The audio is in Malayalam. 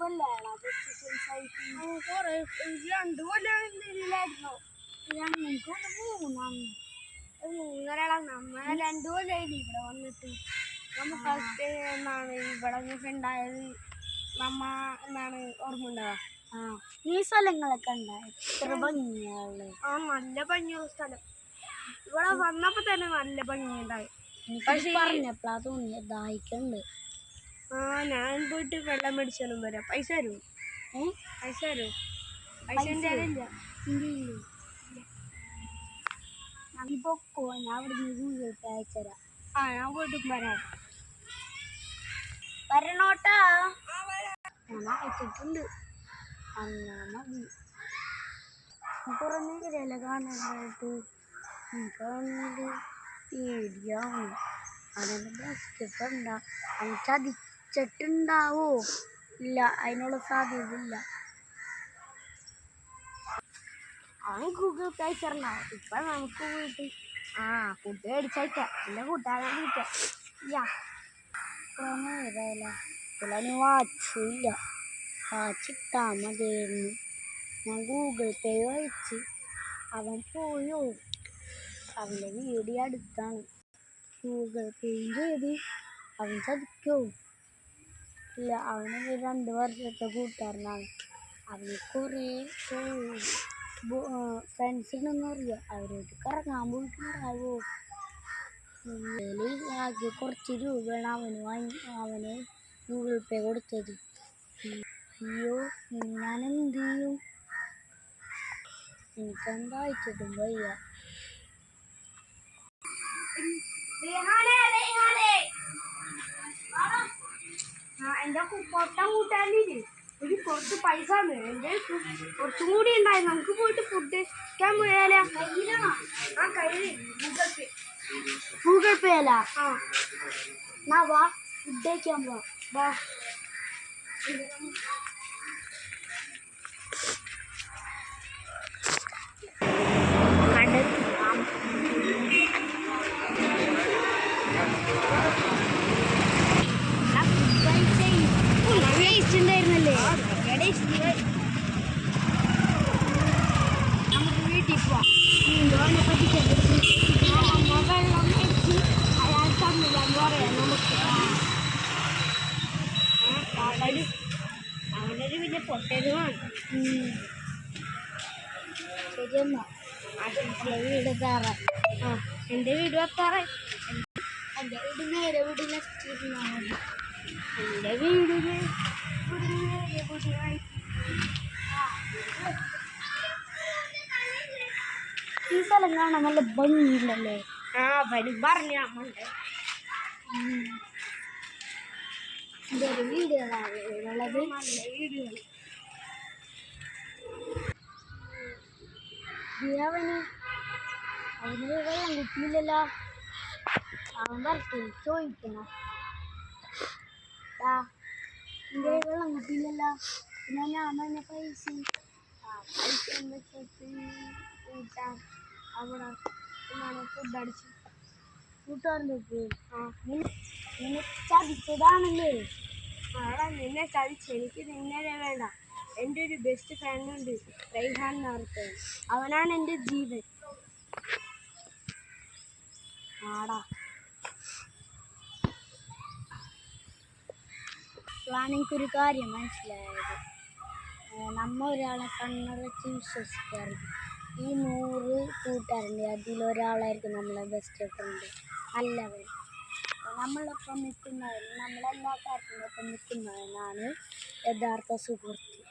കൊല്ലാണോ 2 കൊല്ലം ഇതിലായിരുന്നു. ഞങ്ങൾക്ക് 3 നമ്മ 2 കൊല്ലമായില്ല ഇവിടെ വന്നിട്ട്. നമ്മ ഫസ്റ്റ് എന്നാണ് ഇവിടെ ഉണ്ടായത്. നമ്മ എന്നാണ് ഓർമ്മ ഉണ്ടാവുക. ഈ സ്ഥലങ്ങളൊക്കെ ഉണ്ടായി എത്ര ഭംഗിയാണ്. നല്ല ഭംഗിയുള്ള സ്ഥലം. ഇവിടെ വന്നപ്പോ തന്നെ നല്ല ഭംഗിയുണ്ടായി. പക്ഷെ പറഞ്ഞപ്പോഴാ തോന്നിയ ദാഹിക്കുന്നുണ്ട്. ഞാൻ പോയിട്ട് വെള്ളം മേടിച്ചാലും വരാം. പൈസ തരുമോ? പൈസ തരുമോ? പൈസ എന്തായാലും പൊക്കോ, ഞാൻ അവിടെ ഗൂഗിൾ പേ അയച്ചുതരാം. ഞാൻ പോയിട്ട് വരാം. വരണോട്ടാ. ഞാൻ അയച്ചിട്ടുണ്ട്. എന്നാ മതി. കുറേ നേരമല്ലേ കാണാനായിട്ട്. എനിക്കാണെങ്കിൽ പേടിയാവും. അതിൻ്റെ ബെസ്റ്റ് ഉണ്ടാ അവൻ ചതിച്ചിട്ടുണ്ടാവോ? ഇല്ല, അതിനുള്ള സാധ്യത ഇല്ല. അവൻ ഗൂഗിൾ പേ അയച്ചിട്ടുണ്ടാവും. ഇപ്പം നമുക്ക് പോയിട്ട് ഫുഡ് മേടിച്ചയക്കാം. എൻ്റെ കൂട്ടുകാരനെ വിളിക്കാം. നേരമല്ല വാച്ചില്ല. വാച്ചിട്ടാ മതിയായിരുന്നു. ഞാൻ ഗൂഗിൾ പേ അയച്ച്. അവൻ പോയോ? അവൻ്റെ വീട് അടുത്താണ്. ഗൂഗിൾ പേയും ചെയ്ത് അവൻ ചതിക്കോ? ഇല്ല, അവന് 2 വർഷത്തെ കൂട്ടുകാരനാണ്. അവന് കുറേ ഫ്രണ്ട്സിനൊന്നും അറിയാം. അവരോട്ട് കറങ്ങാൻ പോയിട്ടുണ്ടാവോ? ആകെ കുറച്ച് രൂപയാണ് അവന് ഗൂഗിൾ പേ കൊടുത്തത്. അയ്യോ, ഞാൻ എന്ത് ചെയ്യും? എനിക്കെന്താ അയച്ചിട്ടും വയ്യ. എൻ്റെ പൊട്ടം കൂട്ടാനില്ലേ, ഒരു കുറച്ച് പൈസ എൻ്റെ കുറച്ചും കൂടി ഉണ്ടായി. നമുക്ക് പോയിട്ട് ഫുഡ് കഴിക്കാൻ പോയാലോ? കയ്യിൽ ഗൂഗിൾ പേ അല്ല. എന്നാ വാ, ഫുഡ് കഴിക്കാൻ പോവാം. വാ. ഉണ്ടായിരുന്നല്ലേ? നമുക്ക് വീട്ടിൽ പോവാം. വെള്ളം മേടിച്ച് അയാൾ തന്നില്ലാന്ന് പറയാം. നമുക്ക് അവനൊരു വലിയ പൊട്ടരുമാണ്. ശരിയെന്നാ വീട് എത്താറായി. എൻ്റെ വീട് എത്താറായി. എൻ്റെ വീട് നേരെ വീട് നെക്സ്റ്റ് മതി. എൻ്റെ വീടിന് ഈ സ്ഥലം കാണാൻ നല്ല ഭംഗിയുണ്ടല്ലേ? പറഞ്ഞ ഇതൊരു വീടുകളാണ് ഉള്ളത്. നല്ല വീടുകൾ. അവന് വെള്ളം കിട്ടിയില്ലല്ലോ. അവൻ വരട്ടെ, ചോദിക്കണം. എൻ്റെ വെള്ളം കിട്ടിയില്ലല്ലോ. പിന്നെ ഞാൻ തന്നെ പൈസ വെച്ചിട്ട് കൂട്ടാൻ അവിടെ ഫുഡ് അടിച്ചു. കൂട്ടുകാരൻ്റെ നിന്നെ ചതിച്ചതാണല്ലേ? നിന്നെ ചതിച്ച്. എനിക്ക് നിന്നെ വേണ്ട. എൻ്റെ ഒരു ബെസ്റ്റ് ഫ്രണ്ട് ഉണ്ട്, റൈഹാൻ എന്നർത്ഥം. അവനാണ് എൻ്റെ ജീവൻ. ഇപ്പോഴാണ് എനിക്കൊരു കാര്യം മനസ്സിലായത്. നമ്മ ഒരാളെ കണ്ണടച്ച് വിശ്വസിക്കാറുണ്ട്. ഈ 100 കൂട്ടുകാരുണ്ട്, അതിലൊരാളായിരിക്കും നമ്മളെ ബെസ്റ്റ് ഫ്രണ്ട്, നല്ലവൻ. നമ്മളൊപ്പം നിൽക്കുന്നവൻ, നമ്മളെല്ലാ കാര്യത്തിനൊപ്പം നിൽക്കുന്നവനാണ് യഥാർത്ഥ സുഹൃത്ത്.